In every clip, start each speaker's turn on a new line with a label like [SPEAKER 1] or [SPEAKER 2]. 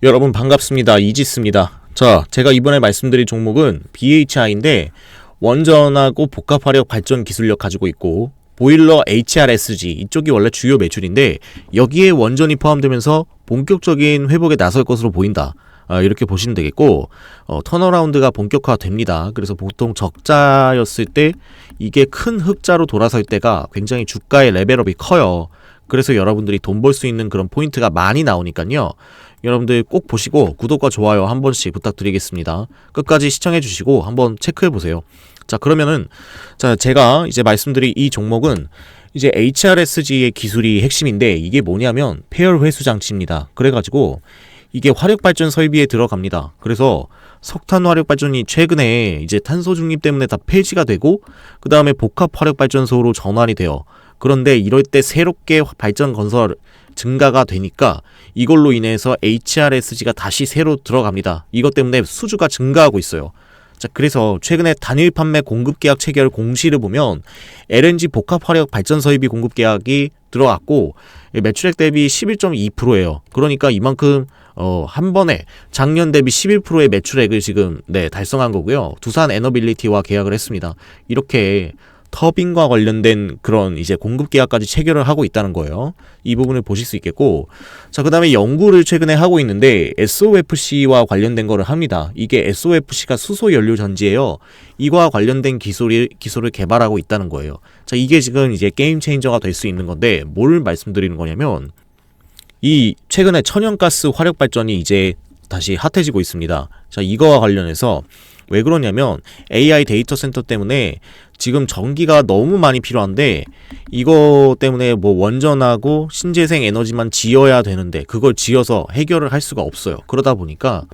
[SPEAKER 1] 여러분 반갑습니다. 이지스입니다. 자, 제가 이번에 말씀드릴 종목은 BHI인데 원전하고 복합화력 발전 기술력 가지고 있고 보일러 HRSG 이쪽이 원래 주요 매출인데 여기에 원전이 포함되면서 본격적인 회복에 나설 것으로 보인다. 이렇게 보시면 되겠고 턴어라운드가 본격화됩니다. 그래서 보통 적자였을 때 이게 큰 흑자로 돌아설 때가 굉장히 주가의 레벨업이 커요. 그래서 여러분들이 돈 벌 수 있는 그런 포인트가 많이 나오니까요. 여러분들 꼭 보시고 구독과 좋아요 한 번씩 부탁드리겠습니다. 끝까지 시청해 주시고 한번 체크해 보세요. 자, 그러면은 제가 이제 말씀드릴 이 종목은 이제 HRSG의 기술이 핵심인데 이게 뭐냐면 폐열 회수 장치입니다. 그래가지고 이게 화력 발전 설비에 들어갑니다. 그래서 석탄 화력 발전이 최근에 이제 탄소 중립 때문에 다 폐지가 되고 그 다음에 복합 화력 발전소로 전환이 돼요. 그런데 이럴 때 새롭게 발전 건설 증가가 되니까 이걸로 인해서 HRSG가 다시 새로 들어갑니다. 이것 때문에 수주가 증가하고 있어요. 자, 그래서 최근에 단일 판매 공급 계약 체결 공시를 보면 LNG 복합 화력 발전 설비 공급 계약이 들어왔고 매출액 대비 11.2%예요. 그러니까 이만큼 한 번에 작년 대비 11%의 매출액을 지금 달성한 거고요. 두산 에너빌리티와 계약을 했습니다. 이렇게 터빈과 관련된 그런 이제 공급 계약까지 체결을 하고 있다는 거예요. 이 부분을 보실 수 있겠고, 자, 그 다음에 연구를 최근에 하고 있는데 SOFC와 관련된 거를 합니다. 이게 SOFC가 수소 연료 전지예요. 이와 관련된 기술을 개발하고 있다는 거예요. 자, 이게 지금 이제 게임 체인저가 될 수 있는 건데 뭘 말씀드리는 거냐면 이 최근에 천연가스 화력 발전이 이제 다시 핫해지고 있습니다. 자, 이거와 관련해서 왜 그러냐면 AI 데이터 센터 때문에 지금 전기가 너무 많이 필요한데 이거 때문에 뭐 원전하고 신재생 에너지만 지어야 되는데 그걸 지어서 해결을 할 수가 없어요. 그러다 보니까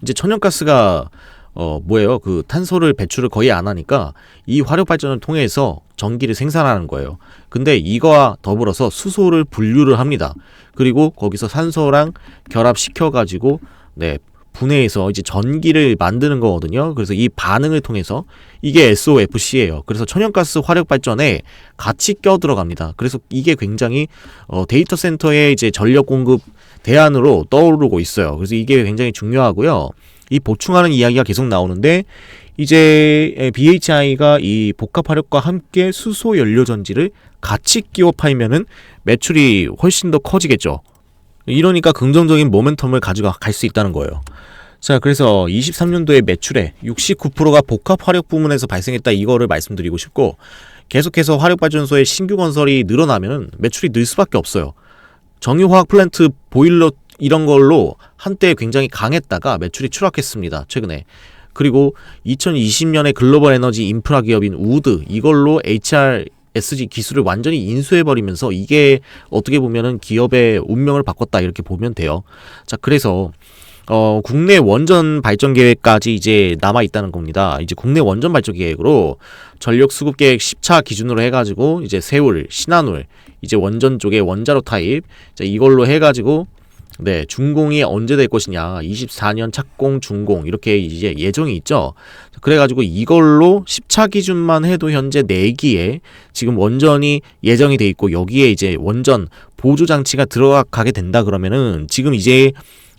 [SPEAKER 1] 이제 천연가스가 그 탄소를 배출을 거의 안 하니까 이 화력 발전을 통해서 전기를 생산하는 거예요. 근데 이거와 더불어서 수소를 분류를 합니다. 그리고 거기서 산소랑 결합시켜 가지고 분해해서 이제 전기를 만드는 거거든요. 그래서 이 반응을 통해서 이게 SOFC예요. 그래서 천연가스 화력 발전에 같이 껴 들어갑니다. 그래서 이게 굉장히 데이터 센터의 이제 전력 공급 대안으로 떠오르고 있어요. 그래서 이게 굉장히 중요하고요. 이 보충하는 이야기가 계속 나오는데 이제 BHI가 이 복합 화력과 함께 수소 연료 전지를 같이 끼워 팔면은 매출이 훨씬 더 커지겠죠. 이러니까 긍정적인 모멘텀을 가져갈 수 있다는 거예요. 자, 그래서 23년도에 매출의 69%가 복합 화력 부문에서 발생했다, 이거를 말씀드리고 싶고, 계속해서 화력발전소의 신규 건설이 늘어나면 매출이 늘 수밖에 없어요. 정유화학 플랜트, 보일러 이런 걸로 한때 굉장히 강했다가 매출이 추락했습니다, 최근에. 그리고 2020년에 글로벌 에너지 인프라 기업인 우드, 이걸로 HRSG 기술을 완전히 인수해버리면서 이게 어떻게 보면은 기업의 운명을 바꿨다, 이렇게 보면 돼요. 자, 그래서 국내 원전 발전 계획까지 이제 남아 있다는 겁니다. 이제 국내 원전 발전 계획으로 전력 수급 계획 10차 기준으로 해가지고 이제 세울, 신한울, 이제 원전 쪽에 원자로 타입, 이걸로 해가지고 준공이 언제 될 것이냐, 24년 착공, 준공 이렇게 이제 예정이 있죠. 그래가지고 이걸로 10차 기준만 해도 현재 4기에 지금 원전이 예정이 돼 있고 여기에 이제 원전 보조 장치가 들어가게 된다 그러면은 지금 이제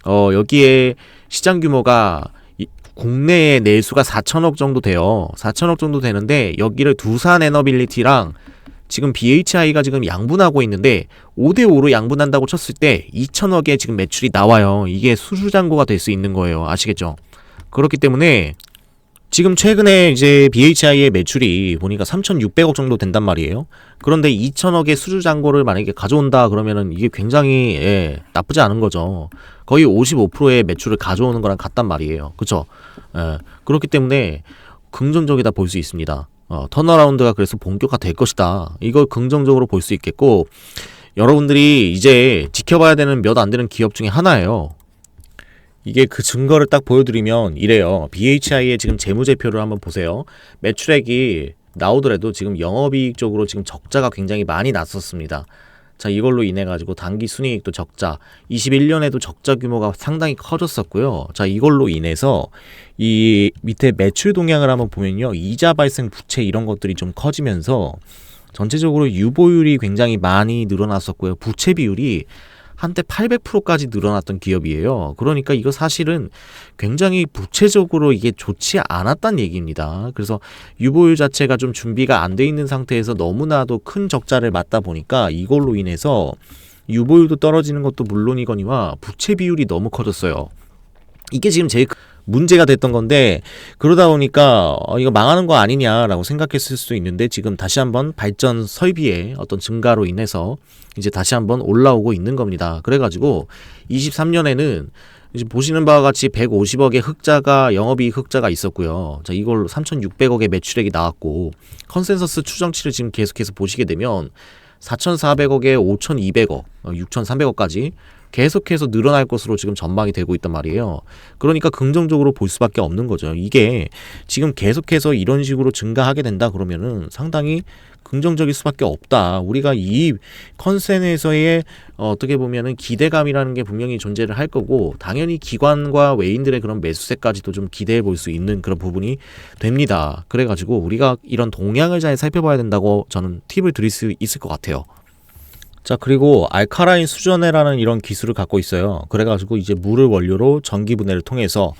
[SPEAKER 1] 여기에 시장 규모가 국내의 내수가 4천억 정도 돼요. 4천억 정도 되는데 여기를 두산 에너빌리티랑 지금 BHI가 지금 양분하고 있는데 5대5로 양분한다고 쳤을 때 2천억의 지금 매출이 나와요. 이게 수주잔고가 될 수 있는 거예요. 아시겠죠? 그렇기 때문에 지금 최근에 이제 BHI의 매출이 보니까 3,600억 정도 된단 말이에요. 그런데 2천억의 수주잔고를 만약에 가져온다 그러면은 이게 굉장히 나쁘지 않은 거죠. 거의 55%의 매출을 가져오는 거랑 같단 말이에요. 그쵸? 그렇기 때문에 긍정적이다 볼 수 있습니다. 턴어라운드가 그래서 본격화 될 것이다. 이걸 긍정적으로 볼 수 있겠고, 여러분들이 이제 지켜봐야 되는 몇 안 되는 기업 중에 하나예요. 이게 그 증거를 딱 보여드리면 이래요. BHI의 지금 재무제표를 한번 보세요. 매출액이 나오더라도 지금 영업이익 쪽으로 지금 적자가 굉장히 많이 났었습니다. 자, 이걸로 인해 가지고 당기 순이익도 적자, 21년에도 적자 규모가 상당히 커졌었고요. 자, 이걸로 인해서 이 밑에 매출 동향을 한번 보면요, 이자 발생 부채 이런 것들이 좀 커지면서 전체적으로 유보율이 굉장히 많이 늘어났었고요. 부채 비율이 한때 800%까지 늘어났던 기업이에요. 그러니까 이거 사실은 굉장히 부채적으로 이게 좋지 않았단 얘기입니다. 그래서 유보율 자체가 좀 준비가 안 돼 있는 상태에서 너무나도 큰 적자를 맞다 보니까 이걸로 인해서 유보율도 떨어지는 것도 물론이거니와 부채 비율이 너무 커졌어요. 이게 지금 제일 문제가 됐던 건데, 그러다 보니까 이거 망하는 거 아니냐라고 생각했을 수도 있는데, 지금 다시 한번 발전 설비의 어떤 증가로 인해서 이제 다시 한번 올라오고 있는 겁니다. 그래가지고 23년에는 이제 보시는 바와 같이 150억의 흑자가, 영업이익 흑자가 있었고요. 자, 이걸로 3,600억의 매출액이 나왔고, 컨센서스 추정치를 지금 계속해서 보시게 되면 4,400억에 5,200억, 6,300억까지 계속해서 늘어날 것으로 지금 전망이 되고 있단 말이에요. 그러니까 긍정적으로 볼 수밖에 없는 거죠. 이게 지금 계속해서 이런 식으로 증가하게 된다 그러면은 상당히 긍정적일 수밖에 없다. 우리가 이 컨센에서의 어떻게 보면은 기대감이라는 게 분명히 존재를 할 거고, 당연히 기관과 외인들의 그런 매수세까지도 좀 기대해 볼 수 있는 그런 부분이 됩니다. 그래가지고 우리가 이런 동향을 잘 살펴봐야 된다고 저는 팁을 드릴 수 있을 것 같아요. 자, 그리고 알카라인 수전해라는 이런 기술을 갖고 있어요. 그래가지고 이제 물을 원료로 전기 분해를 통해서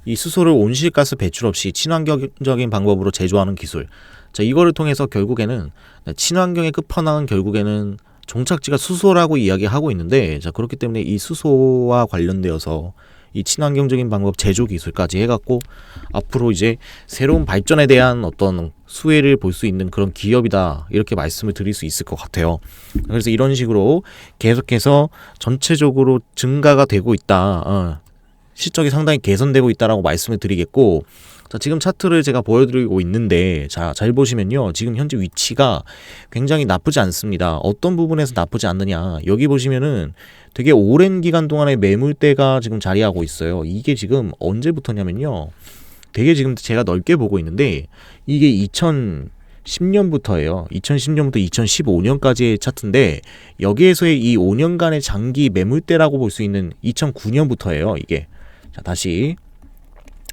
[SPEAKER 1] 이 수소를 온실가스 배출 없이 친환경적인 방법으로 제조하는 기술. 자, 이거를 통해서 결국에는 친환경의 끝판왕은 결국에는 종착지가 수소라고 이야기하고 있는데, 자, 그렇기 때문에 이 수소와 관련되어서 이 친환경적인 방법 제조 기술까지 해갖고 앞으로 이제 새로운 발전에 대한 어떤 수혜를 볼 수 있는 그런 기업이다, 이렇게 말씀을 드릴 수 있을 것 같아요. 그래서 이런 식으로 계속해서 전체적으로 증가가 되고 있다, 실적이 상당히 개선되고 있다라고 말씀을 드리겠고, 자, 지금 차트를 제가 보여드리고 있는데, 자, 잘 보시면요, 지금 현재 위치가 굉장히 나쁘지 않습니다. 어떤 부분에서 나쁘지 않느냐, 여기 보시면은 되게 오랜 기간 동안의 매물대가 지금 자리하고 있어요. 이게 지금 언제부터냐면요, 되게 지금 제가 넓게 보고 있는데 이게 2010년부터예요. 2010년부터 2015년까지의 차트인데, 여기에서의 이 5년간의 장기 매물대라고 볼 수 있는 2009년부터예요. 이게, 자, 다시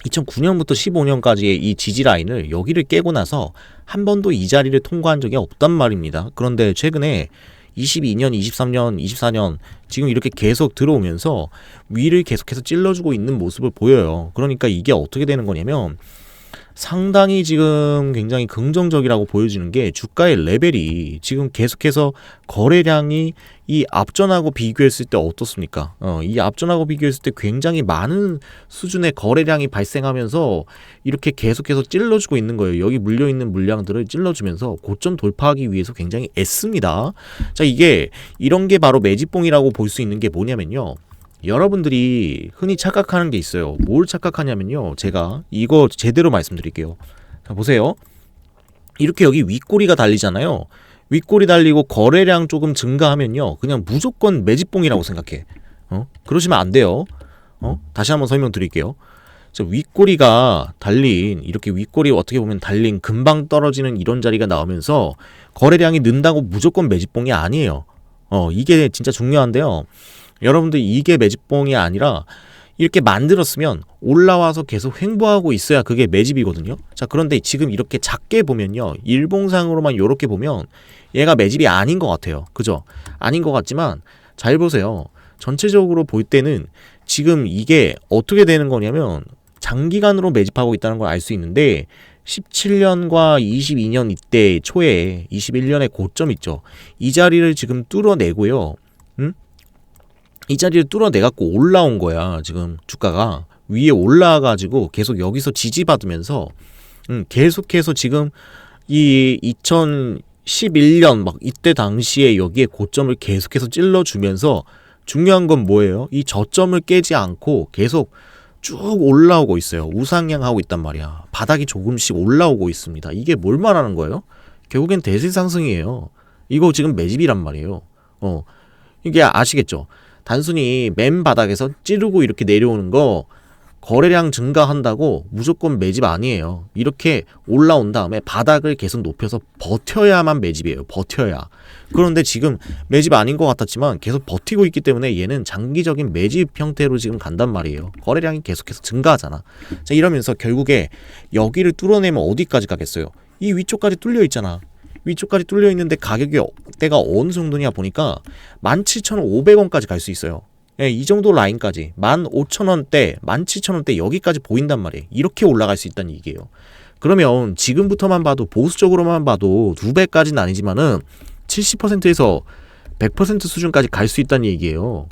[SPEAKER 1] 2009년부터 15년까지의 이 지지 라인을 여기를 깨고 나서 한 번도 이 자리를 통과한 적이 없단 말입니다. 그런데 최근에 22년, 23년, 24년 지금 이렇게 계속 들어오면서 위를 계속해서 찔러주고 있는 모습을 보여요. 그러니까 이게 어떻게 되는 거냐면 상당히 지금 굉장히 긍정적이라고 보여지는 게, 주가의 레벨이 지금 계속해서 거래량이 이 앞전하고 비교했을 때 어떻습니까? 이 앞전하고 비교했을 때 굉장히 많은 수준의 거래량이 발생하면서 이렇게 계속해서 찔러주고 있는 거예요. 여기 물려있는 물량들을 찔러주면서 고점 돌파하기 위해서 굉장히 애씁니다. 자, 이게 이런 게 바로 매집봉이라고 볼 수 있는 게 뭐냐면요, 여러분들이 흔히 착각하는 게 있어요. 뭘 착각하냐면요, 제가 이거 제대로 말씀드릴게요. 자, 보세요. 이렇게 여기 윗꼬리가 달리잖아요. 윗꼬리 달리고 거래량 조금 증가하면요, 그냥 무조건 매집봉이라고 생각해. 그러시면 안 돼요. 다시 한번 설명드릴게요. 자, 윗꼬리가 달린, 이렇게 윗꼬리 어떻게 보면 달린 금방 떨어지는 이런 자리가 나오면서 거래량이 는다고 무조건 매집봉이 아니에요. 이게 진짜 중요한데요. 여러분들, 이게 매집봉이 아니라 이렇게 만들었으면 올라와서 계속 횡보하고 있어야 그게 매집이거든요. 자, 그런데 지금 이렇게 작게 보면요, 일봉상으로만 이렇게 보면 얘가 매집이 아닌 것 같아요. 그죠? 아닌 것 같지만 잘 보세요. 전체적으로 볼 때는 지금 이게 어떻게 되는 거냐면 장기간으로 매집하고 있다는 걸 알 수 있는데, 17년과 22년 이때 초에 21년에 고점 있죠. 이 자리를 지금 뚫어내고요. 이 자리를 뚫어내갖고 올라온 거야. 지금 주가가 위에 올라와가지고 계속 여기서 지지받으면서 계속해서 지금 이 2011년 막 이때 당시에 여기에 고점을 계속해서 찔러주면서, 중요한 건 뭐예요? 이 저점을 깨지 않고 계속 쭉 올라오고 있어요. 우상향하고 있단 말이야. 바닥이 조금씩 올라오고 있습니다. 이게 뭘 말하는 거예요? 결국엔 대세 상승이에요. 이거 지금 매집이란 말이에요. 이게 아시겠죠? 단순히 맨 바닥에서 찌르고 이렇게 내려오는 거 거래량 증가한다고 무조건 매집 아니에요. 이렇게 올라온 다음에 바닥을 계속 높여서 버텨야만 매집이에요. 버텨야. 그런데 지금 매집 아닌 것 같았지만 계속 버티고 있기 때문에 얘는 장기적인 매집 형태로 지금 간단 말이에요. 거래량이 계속해서 증가하잖아. 자, 이러면서 결국에 여기를 뚫어내면 어디까지 가겠어요? 이 위쪽까지 뚫려 있잖아. 위쪽까지 뚫려 있는데 가격이 때가 어느 정도냐 보니까 17,500원까지 갈 수 있어요. 예, 이 정도 라인까지 15,000원대, 17,000원대 여기까지 보인단 말이에요. 이렇게 올라갈 수 있다는 얘기예요. 그러면 지금부터만 봐도 보수적으로만 봐도 2배까지는 아니지만은 70%에서 100% 수준까지 갈 수 있다는 얘기예요.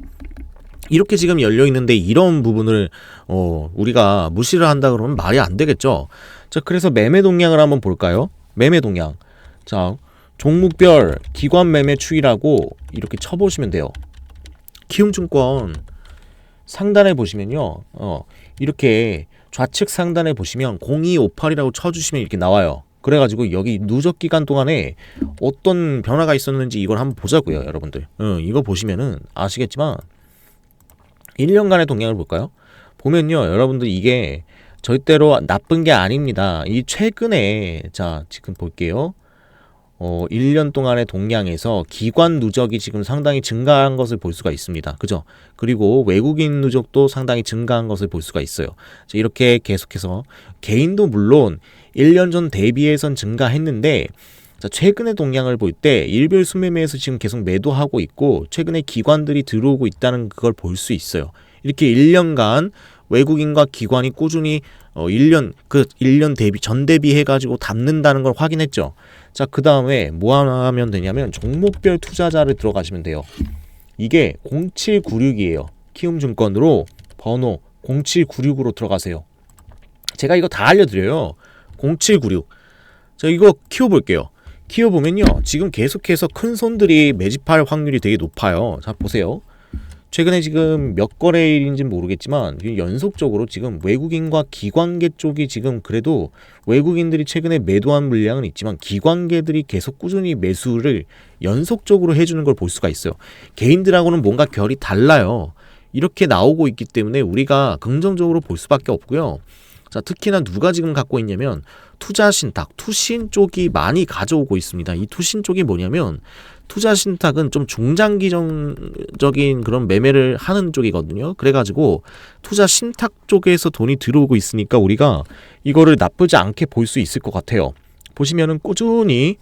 [SPEAKER 1] 이렇게 지금 열려 있는데 이런 부분을 우리가 무시를 한다 그러면 말이 안 되겠죠. 자, 그래서 매매 동향을 한번 볼까요? 매매 동향. 자, 종목별 기관 매매 추이라고 이렇게 쳐보시면 돼요. 키움증권 상단에 보시면요, 이렇게 좌측 상단에 보시면 0258이라고 쳐주시면 이렇게 나와요. 그래가지고 여기 누적 기간 동안에 어떤 변화가 있었는지 이걸 한번 보자고요, 여러분들. 이거 보시면은 아시겠지만 1년간의 동향을 볼까요? 보면요, 여러분들 이게 절대로 나쁜 게 아닙니다. 이 최근에, 자, 지금 볼게요. 1년 동안의 동향에서 기관 누적이 지금 상당히 증가한 것을 볼 수가 있습니다. 그죠? 그리고 외국인 누적도 상당히 증가한 것을 볼 수가 있어요. 자, 이렇게 계속해서 개인도 물론 1년 전 대비해선 증가했는데, 자, 최근의 동향을 볼 때 일별 순매매에서 지금 계속 매도하고 있고 최근에 기관들이 들어오고 있다는 그걸 볼 수 있어요. 이렇게 1년간 외국인과 기관이 꾸준히 1년 대비 전 대비해 가지고 담는다는 걸 확인했죠. 자, 그다음에 뭐 하면 되냐면 종목별 투자자를 들어가시면 돼요. 이게 0796이에요. 키움증권으로 번호 0796으로 들어가세요. 제가 이거 다 알려드려요. 0796. 자, 이거 키워볼게요. 키워보면요, 지금 계속해서 큰 손들이 매집할 확률이 되게 높아요. 자, 보세요. 최근에 지금 몇 거래일인지는 모르겠지만 연속적으로 지금 외국인과 기관계 쪽이 지금 그래도 외국인들이 최근에 매도한 물량은 있지만 기관계들이 계속 꾸준히 매수를 연속적으로 해주는 걸 볼 수가 있어요. 개인들하고는 뭔가 결이 달라요. 이렇게 나오고 있기 때문에 우리가 긍정적으로 볼 수밖에 없고요. 자, 특히나 누가 지금 갖고 있냐면 투자신탁, 투신 쪽이 많이 가져오고 있습니다. 이 투신 쪽이 뭐냐면 투자신탁은 좀 중장기적인 그런 매매를 하는 쪽이거든요. 그래가지고 투자신탁 쪽에서 돈이 들어오고 있으니까 우리가 이거를 나쁘지 않게 볼 수 있을 것 같아요. 보시면은 꾸준히,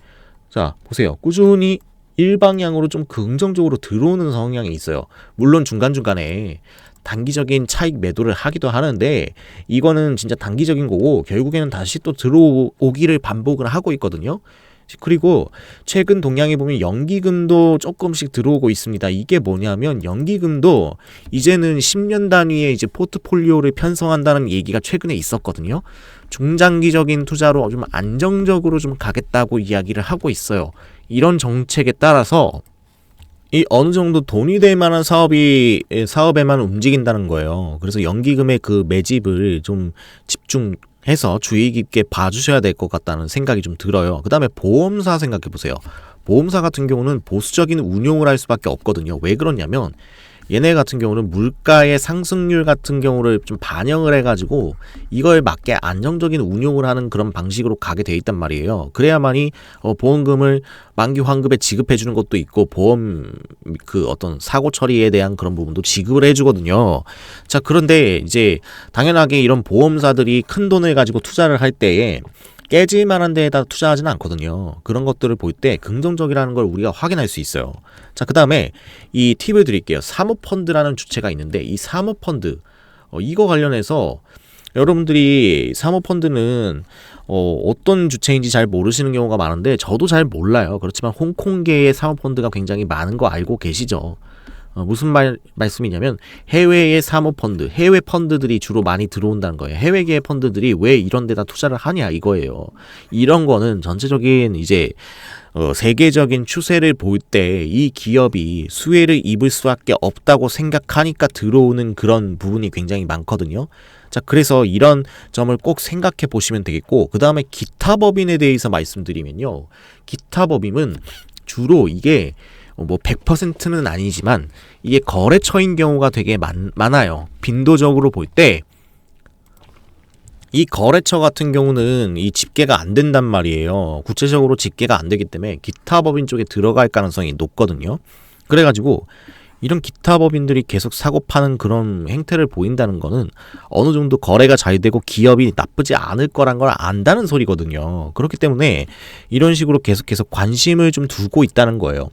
[SPEAKER 1] 자, 보세요. 꾸준히 일방향으로 좀 긍정적으로 들어오는 성향이 있어요. 물론 중간중간에 단기적인 차익 매도를 하기도 하는데 이거는 진짜 단기적인 거고 결국에는 다시 또 들어오기를 반복을 하고 있거든요. 그리고 최근 동향에 보면 연기금도 조금씩 들어오고 있습니다. 이게 뭐냐면 연기금도 이제는 10년 단위의 이제 포트폴리오를 편성한다는 얘기가 최근에 있었거든요. 중장기적인 투자로 좀 안정적으로 좀 가겠다고 이야기를 하고 있어요. 이런 정책에 따라서 이 어느 정도 돈이 될 만한 사업에만 움직인다는 거예요. 그래서 연기금의 그 매집을 좀 집중해서 주의 깊게 봐주셔야 될 것 같다는 생각이 좀 들어요. 그 다음에 보험사 생각해 보세요. 보험사 같은 경우는 보수적인 운용을 할 수밖에 없거든요. 왜 그러냐면 얘네 같은 경우는 물가의 상승률 같은 경우를 좀 반영을 해가지고 이거에 맞게 안정적인 운용을 하는 그런 방식으로 가게 돼 있단 말이에요. 그래야만이 보험금을 만기 환급에 지급해 주는 것도 있고 보험 그 어떤 사고 처리에 대한 그런 부분도 지급을 해주거든요. 자, 그런데 이제 당연하게 이런 보험사들이 큰 돈을 가지고 투자를 할 때에 깨질 만한 데에다 투자하지는 않거든요. 그런 것들을 볼 때 긍정적이라는 걸 우리가 확인할 수 있어요. 자, 그 다음에 이 팁을 드릴게요. 사모펀드라는 주체가 있는데 이 사모펀드 이거 관련해서 여러분들이 사모펀드는 어떤 주체인지 잘 모르시는 경우가 많은데 저도 잘 몰라요. 그렇지만 홍콩계의 사모펀드가 굉장히 많은 거 알고 계시죠? 무슨 말씀이냐면 해외의 사모펀드, 해외 펀드들이 주로 많이 들어온다는 거예요. 해외계의 펀드들이 왜 이런 데다 투자를 하냐 이거예요. 이런 거는 전체적인 이제 세계적인 추세를 볼 때 이 기업이 수혜를 입을 수밖에 없다고 생각하니까 들어오는 그런 부분이 굉장히 많거든요. 자, 그래서 이런 점을 꼭 생각해 보시면 되겠고, 그 다음에 기타 법인에 대해서 말씀드리면요. 기타 법인은 주로 이게 뭐 100%는 아니지만 이게 거래처인 경우가 되게 많아요. 빈도적으로 볼 때 이 거래처 같은 경우는 이 집계가 안 된단 말이에요. 구체적으로 집계가 안 되기 때문에 기타 법인 쪽에 들어갈 가능성이 높거든요. 그래가지고 이런 기타 법인들이 계속 사고 파는 그런 행태를 보인다는 거는 어느 정도 거래가 잘 되고 기업이 나쁘지 않을 거란 걸 안다는 소리거든요. 그렇기 때문에 이런 식으로 계속해서 관심을 좀 두고 있다는 거예요.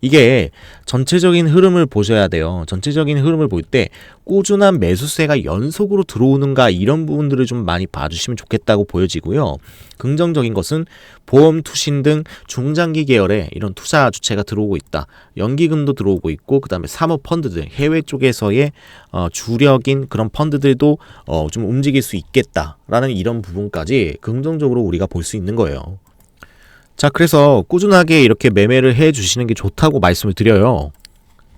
[SPEAKER 1] 이게 전체적인 흐름을 보셔야 돼요. 전체적인 흐름을 볼 때 꾸준한 매수세가 연속으로 들어오는가 이런 부분들을 좀 많이 봐주시면 좋겠다고 보여지고요. 긍정적인 것은 보험, 투신 등 중장기 계열의 이런 투자 주체가 들어오고 있다. 연기금도 들어오고 있고 그다음에 사모펀드들 해외 쪽에서의 주력인 그런 펀드들도 좀 움직일 수 있겠다라는 이런 부분까지 긍정적으로 우리가 볼 수 있는 거예요. 자, 그래서 꾸준하게 이렇게 매매를 해 주시는 게 좋다고 말씀을 드려요.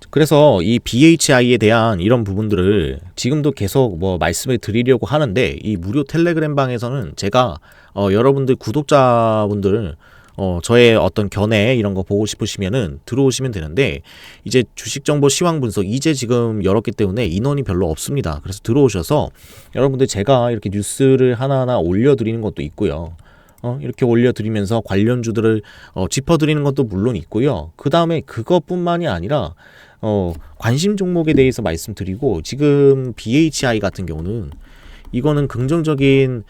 [SPEAKER 1] 그래서 이 BHI에 대한 이런 부분들을 지금도 계속 말씀을 드리려고 하는데, 이 무료 텔레그램 방에서는 제가 여러분들 구독자분들 저의 어떤 견해 이런 거 보고 싶으시면은 들어오시면 되는데, 이제 주식정보 시황 분석 이제 지금 열었기 때문에 인원이 별로 없습니다. 그래서 들어오셔서 여러분들 제가 이렇게 뉴스를 하나하나 올려드리는 것도 있고요. 이렇게 올려드리면서 관련주들을 짚어드리는 것도 물론 있고요. 그 다음에 그것뿐만이 아니라 관심 종목에 대해서 말씀드리고, 지금 BHI 같은 경우는 이거는 긍정적인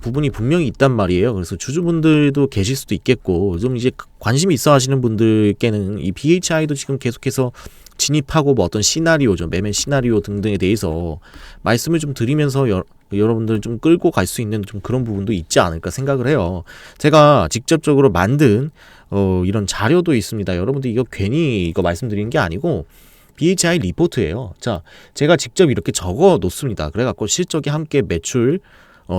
[SPEAKER 1] 부분이 분명히 있단 말이에요. 그래서 주주분들도 계실 수도 있겠고, 좀 이제 관심이 있어 하시는 분들께는 이 BHI도 지금 계속해서 진입하고 어떤 시나리오죠, 매매 시나리오 등등에 대해서 말씀을 좀 드리면서 여러분들 좀 끌고 갈 수 있는 좀 그런 부분도 있지 않을까 생각을 해요. 제가 직접적으로 만든 이런 자료도 있습니다. 여러분들 이거 괜히 이거 말씀드리는 게 아니고 BHI 리포트예요. 자, 제가 직접 이렇게 적어 놓습니다. 그래갖고 실적이 함께 매출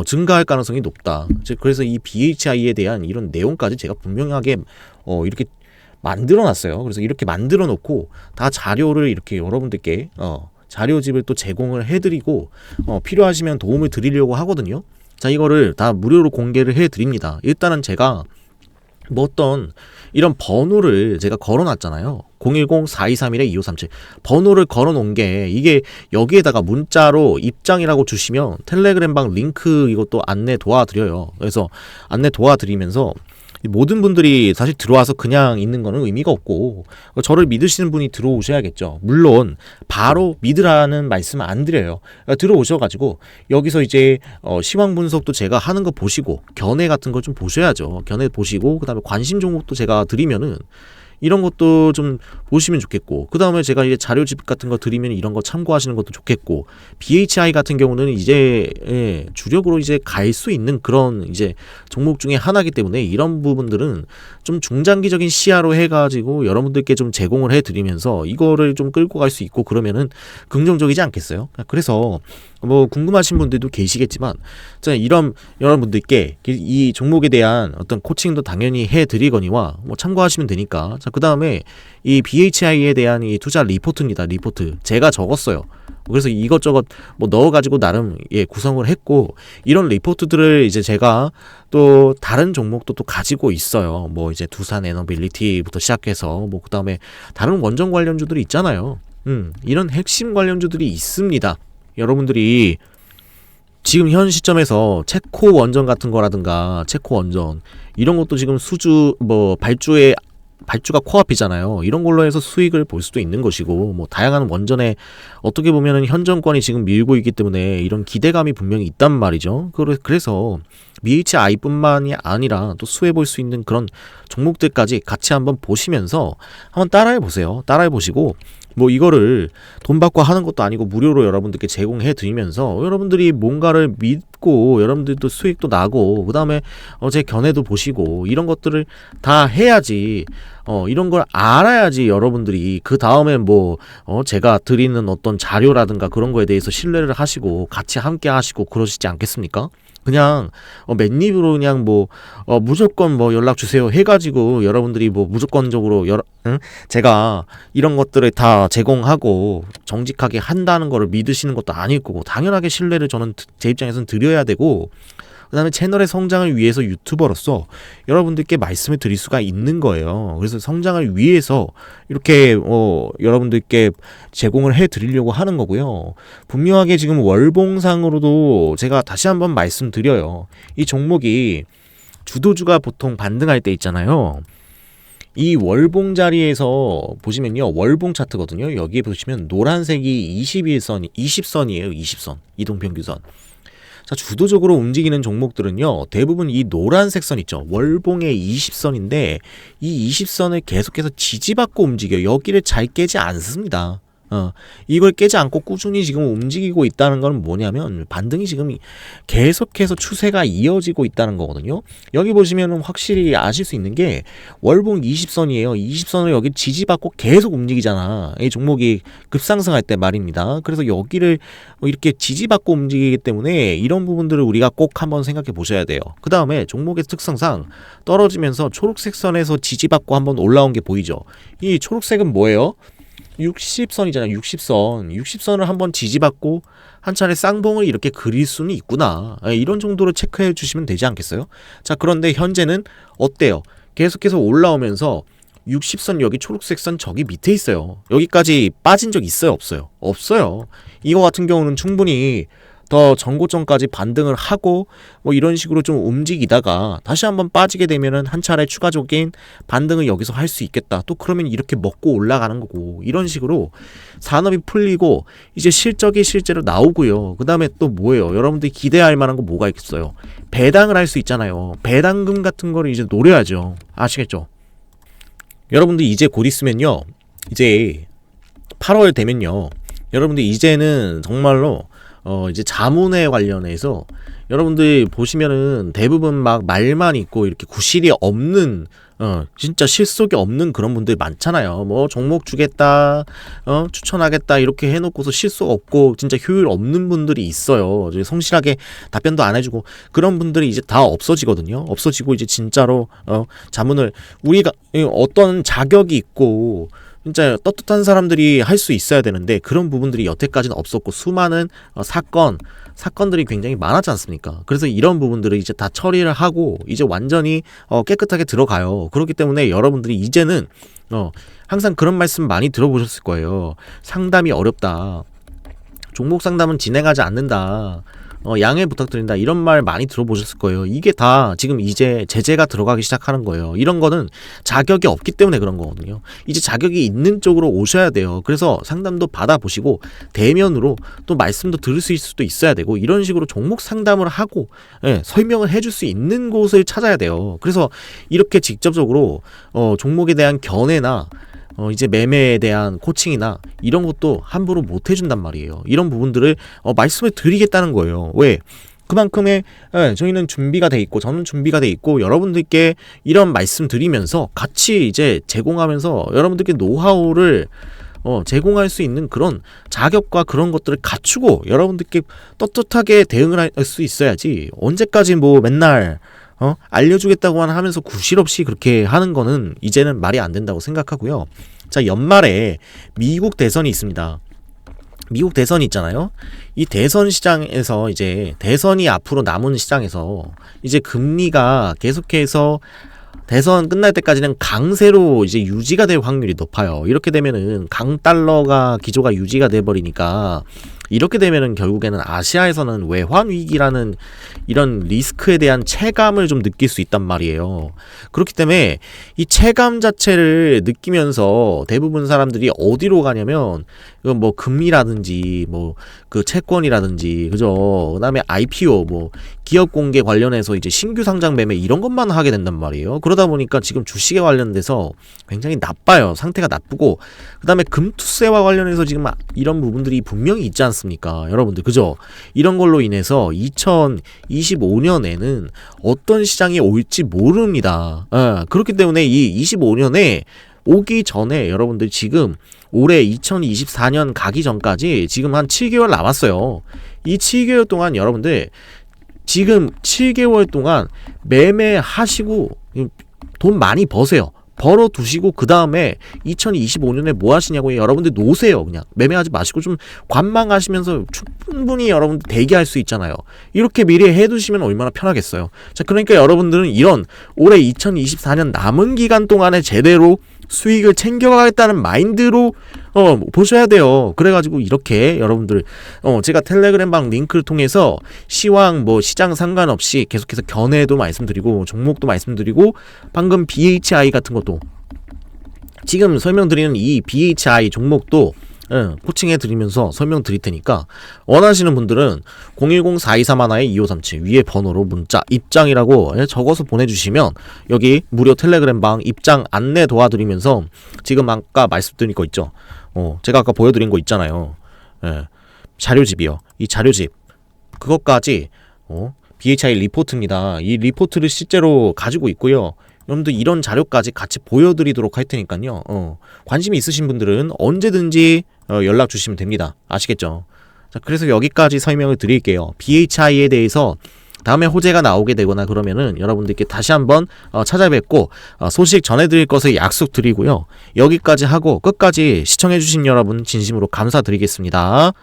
[SPEAKER 1] 증가할 가능성이 높다. 그래서 이 BHI에 대한 이런 내용까지 제가 분명하게 이렇게 만들어 놨어요. 그래서 이렇게 만들어 놓고 다 자료를 이렇게 여러분들께 자료집을 또 제공을 해드리고 필요하시면 도움을 드리려고 하거든요. 자, 이거를 다 무료로 공개를 해드립니다. 일단은 제가 어떤 이런 번호를 제가 걸어놨잖아요. 010-4231-2537 번호를 걸어놓은 게, 이게 여기에다가 문자로 입장이라고 주시면 텔레그램방 링크 이것도 안내 도와드려요. 그래서 안내 도와드리면서 모든 분들이 사실 들어와서 그냥 있는 거는 의미가 없고, 저를 믿으시는 분이 들어오셔야겠죠. 물론 바로 믿으라는 말씀은 안 드려요. 들어오셔가지고 여기서 이제 시황 분석도 제가 하는 거 보시고 견해 같은 거 좀 보셔야죠. 견해 보시고 그다음에 관심 종목도 제가 드리면은 이런 것도 좀 보시면 좋겠고, 그 다음에 제가 이제 자료집 같은 거 드리면 이런 거 참고하시는 것도 좋겠고, BHI 같은 경우는 이제 주력으로 이제 갈 수 있는 그런 이제 종목 중에 하나이기 때문에 이런 부분들은 좀 중장기적인 시야로 해가지고 여러분들께 좀 제공을 해드리면서 이거를 좀 끌고 갈 수 있고 그러면은 긍정적이지 않겠어요? 그래서 궁금하신 분들도 계시겠지만, 자, 이런 여러분들께 이 종목에 대한 어떤 코칭도 당연히 해드리거니와 참고하시면 되니까. 자, 그 다음에 이 BHI에 대한 이 투자 리포트입니다. 리포트 제가 적었어요. 그래서 이것저것 넣어가지고 나름 구성을 했고, 이런 리포트들을 이제 제가 또 다른 종목도 또 가지고 있어요. 이제 두산 에너빌리티부터 시작해서 그 다음에 다른 원전 관련주들이 있잖아요. 이런 핵심 관련주들이 있습니다. 여러분들이 지금 현 시점에서 체코 원전 같은 거라든가, 체코 원전 이런 것도 지금 발주가 코앞이잖아요. 이런 걸로 해서 수익을 볼 수도 있는 것이고, 다양한 원전에 어떻게 보면은 현 정권이 지금 밀고 있기 때문에 이런 기대감이 분명히 있단 말이죠. 그래서 BHI뿐만이 아니라 또 수혜 볼 수 있는 그런 종목들까지 같이 한번 보시면서 한번 따라해 보세요. 따라해 보시고, 이거를 돈 받고 하는 것도 아니고 무료로 여러분들께 제공해 드리면서 여러분들이 뭔가를 믿고 여러분들도 수익도 나고, 그 다음에 제 견해도 보시고 이런 것들을 다 해야지, 이런 걸 알아야지 여러분들이 그 다음에 제가 드리는 어떤 자료라든가 그런 거에 대해서 신뢰를 하시고 같이 함께 하시고 그러시지 않겠습니까? 그냥 맨입으로 그냥 무조건 연락 주세요 해가지고 여러분들이 무조건적으로 제가 이런 것들을 다 제공하고 정직하게 한다는 거를 믿으시는 것도 아닐 거고, 당연하게 신뢰를 저는 제 입장에서는 드려야 되고, 그 다음에 채널의 성장을 위해서 유튜버로서 여러분들께 말씀을 드릴 수가 있는 거예요. 그래서 성장을 위해서 이렇게 여러분들께 제공을 해드리려고 하는 거고요. 분명하게 지금 월봉상으로도 제가 다시 한번 말씀드려요. 이 종목이 주도주가 보통 반등할 때 있잖아요. 이 월봉 자리에서 보시면요. 월봉 차트거든요. 여기에 보시면 노란색이 20선이에요. 20선. 이동평균선. 자, 주도적으로 움직이는 종목들은요. 대부분 이 노란색 선 있죠. 월봉의 20선인데 이 20선을 계속해서 지지받고 움직여요. 여기를 잘 깨지 않습니다. 이걸 깨지 않고 꾸준히 지금 움직이고 있다는 건 뭐냐면 반등이 지금 계속해서 추세가 이어지고 있다는 거거든요. 여기 보시면은 확실히 아실 수 있는 게 월봉 20선이에요. 20선을 여기 지지받고 계속 움직이잖아. 이 종목이 급상승할 때 말입니다. 그래서 여기를 이렇게 지지받고 움직이기 때문에 이런 부분들을 우리가 꼭 한번 생각해 보셔야 돼요. 그 다음에 종목의 특성상 떨어지면서 초록색 선에서 지지받고 한번 올라온 게 보이죠. 이 초록색은 뭐예요? 60선이잖아요. 60선을 한번 지지받고 한 차례 쌍봉을 이렇게 그릴 수는 있구나. 이런 정도로 체크해 주시면 되지 않겠어요? 자, 그런데 현재는 어때요? 계속해서 올라오면서 60선 여기 초록색 선 저기 밑에 있어요. 여기까지 빠진 적 있어요? 없어요? 없어요. 이거 같은 경우는 충분히 더 전고점까지 반등을 하고 뭐 이런 식으로 좀 움직이다가 다시 한번 빠지게 되면은 한 차례 추가적인 반등을 여기서 할 수 있겠다. 또 그러면 이렇게 먹고 올라가는 거고 이런 식으로 산업이 풀리고 이제 실적이 실제로 나오고요. 그 다음에 또 뭐예요? 여러분들이 기대할 만한 거 뭐가 있겠어요? 배당을 할 수 있잖아요. 배당금 같은 거를 이제 노려야죠. 아시겠죠? 여러분들 이제 곧 있으면요. 이제 8월 되면요. 여러분들 이제는 정말로 이제 자문에 관련해서 여러분들 보시면은 대부분 막 말만 있고 이렇게 구실이 없는 진짜 실속이 없는 그런 분들 많잖아요. 뭐 종목 주겠다, 추천하겠다 이렇게 해놓고서 실속 없고 진짜 효율 없는 분들이 있어요. 성실하게 답변도 안 해주고 그런 분들이 이제 다 없어지거든요. 없어지고 이제 진짜로 자문을 우리가 어떤 자격이 있고 진짜 떳떳한 사람들이 할 수 있어야 되는데 그런 부분들이 여태까지는 없었고 수많은 사건들이 굉장히 많았지 않습니까? 그래서 이런 부분들을 이제 다 처리를 하고 이제 완전히 깨끗하게 들어가요. 그렇기 때문에 여러분들이 이제는 항상 그런 말씀 많이 들어보셨을 거예요. 상담이 어렵다. 종목 상담은 진행하지 않는다. 양해 부탁드린다. 이런 말 많이 들어보셨을 거예요. 이게 다 지금 이제 제재가 들어가기 시작하는 거예요. 이런 거는 자격이 없기 때문에 그런 거거든요. 이제 자격이 있는 쪽으로 오셔야 돼요. 그래서 상담도 받아보시고 대면으로 또 말씀도 들으실 수도 있어야 되고 이런 식으로 종목 상담을 하고 설명을 해줄 수 있는 곳을 찾아야 돼요. 그래서 이렇게 직접적으로 종목에 대한 견해나 이제 매매에 대한 코칭이나 이런 것도 함부로 못 해준단 말이에요. 이런 부분들을 말씀을 드리겠다는 거예요. 왜? 그만큼의 저희는 준비가 돼 있고 저는 준비가 돼 있고 여러분들께 이런 말씀 드리면서 같이 이제 제공하면서 여러분들께 노하우를 제공할 수 있는 그런 자격과 그런 것들을 갖추고 여러분들께 떳떳하게 대응을 할 수 있어야지 언제까지 뭐 맨날 알려주겠다고만 하면서 구실 없이 그렇게 하는 거는 이제는 말이 안 된다고 생각하고요. 자, 연말에 미국 대선이 있습니다. 미국 대선이 있잖아요. 이 대선 시장에서 이제 대선이 앞으로 남은 시장에서 이제 금리가 계속해서 대선 끝날 때까지는 강세로 이제 유지가 될 확률이 높아요. 이렇게 되면은 강달러가 기조가 유지가 돼 버리니까 이렇게 되면은 결국에는 아시아에서는 외환 위기라는 이런 리스크에 대한 체감을 좀 느낄 수 있단 말이에요. 그렇기 때문에 이 체감 자체를 느끼면서 대부분 사람들이 어디로 가냐면 뭐 금리라든지 뭐 그 채권이라든지 그죠. 그다음에 IPO 뭐 기업 공개 관련해서 이제 신규 상장 매매 이런 것만 하게 된단 말이에요. 그러다 보니까 지금 주식에 관련돼서 굉장히 나빠요. 상태가 나쁘고 그다음에 금투세와 관련해서 지금 이런 부분들이 분명히 있지 않습니까? 여러분들 그죠? 이런 걸로 인해서 2025년에는 어떤 시장이 올지 모릅니다. 그렇기 때문에 이 25년에 오기 전에 여러분들 지금 올해 2024년 가기 전까지 지금 한 7개월 남았어요. 이 7개월 동안 여러분들 지금 7개월 동안 매매하시고 돈 많이 버세요. 벌어 두시고 그 다음에 2025년에 뭐 하시냐고요. 여러분들 노세요. 그냥 매매하지 마시고 좀 관망하시면서 충분히 여러분들 대기할 수 있잖아요. 이렇게 미리 해두시면 얼마나 편하겠어요. 자, 그러니까 여러분들은 이런 올해 2024년 남은 기간 동안에 제대로 수익을 챙겨가겠다는 마인드로 보셔야 돼요. 그래가지고 이렇게 여러분들 제가 텔레그램방 링크를 통해서 시황 뭐 시장 상관없이 계속해서 견해도 말씀드리고 종목도 말씀드리고 방금 BHI 같은 것도 지금 설명드리는 이 BHI 종목도 코칭해 드리면서 설명드릴 테니까 원하시는 분들은 010-423-2537 위에 번호로 문자 입장이라고 적어서 보내주시면 여기 무료 텔레그램방 입장 안내 도와드리면서 지금 아까 말씀드린 거 있죠. 제가 아까 보여드린 거 있잖아요. 자료집이요. 이 자료집 그것까지 BHI 리포트입니다. 이 리포트를 실제로 가지고 있고요. 여러분들 이런 자료까지 같이 보여드리도록 할 테니까요. 관심이 있으신 분들은 언제든지 연락 주시면 됩니다. 아시겠죠? 자, 그래서 여기까지 설명을 드릴게요. BHI에 대해서 다음에 호재가 나오게 되거나 그러면은 여러분들께 다시 한번 찾아뵙고 소식 전해드릴 것을 약속드리고요. 여기까지 하고 끝까지 시청해주신 여러분 진심으로 감사드리겠습니다.